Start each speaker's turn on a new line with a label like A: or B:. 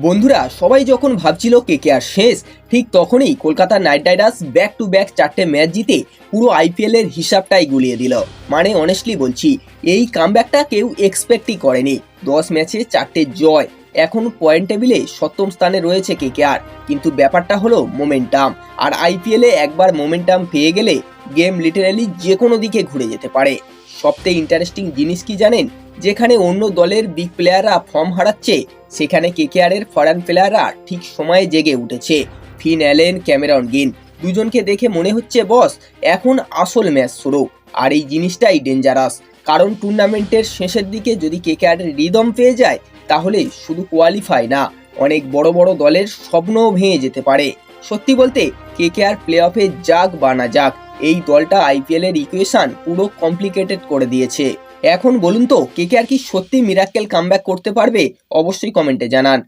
A: বন্ধুরা সবাই যখন ভাবছিল কেকেআর শেষ, ঠিক তখনই Kolkata Knight Riders back to back 4টে ম্যাচ জিতে পুরো আইপিএল এর হিসাবটাই গুলিয়ে দিল। মানে অনেস্টলি বলছি, এই কামব্যাকটা কেউ এক্সপেক্টই করেনি। 10 ম্যাচে 4টে জয়, এখন পয়েন্ট টেবিলে 7ম স্থানে রয়েছে কেকেআর। কিন্তু ব্যাপারটা হলো মোমেন্টাম, আর আইপিএল এ একবার মোমেন্টাম পেয়ে গেলে গেম লিটারালি যে কোনো দিকে ঘুরে যেতে পারে। সবথেকে ইন্টারেস্টিং জিনিস কি জানেন? যেখানে অন্য দলের বিগ প্লেয়াররা ফর্ম হারাচ্ছে, সেখানে কেকেআর এর ফরেন প্লেয়াররা ঠিক সময়ে জেগে উঠেছে। ফিন অ্যালেন, ক্যামেরন গ্রিন, দুজনকে দেখে মনে হচ্ছে বস এখন আসল ম্যাচ শুরু। আর এই জিনিসটাই ডেঞ্জারাস, কারণ টুর্নামেন্টের শেষের দিকে যদি কেকেআর এর রিদম পেয়ে যায়, তাহলে শুধু কোয়ালিফাই না, অনেক বড় বড় দলের স্বপ্নও ভেঙে যেতে পারে। সত্যি বলতে কেকেআর প্লে অফে যাক বা না যাক, এই দলটা আইপিএল এর ইকুয়েশন পুরো কমপ্লিকেটেড করে দিয়েছে। এখন বলুন তো, কেকেআর কি সত্যি মিরাক্কেল কামব্যাক করতে পারবে? অবশ্যই কমেন্টে জানান।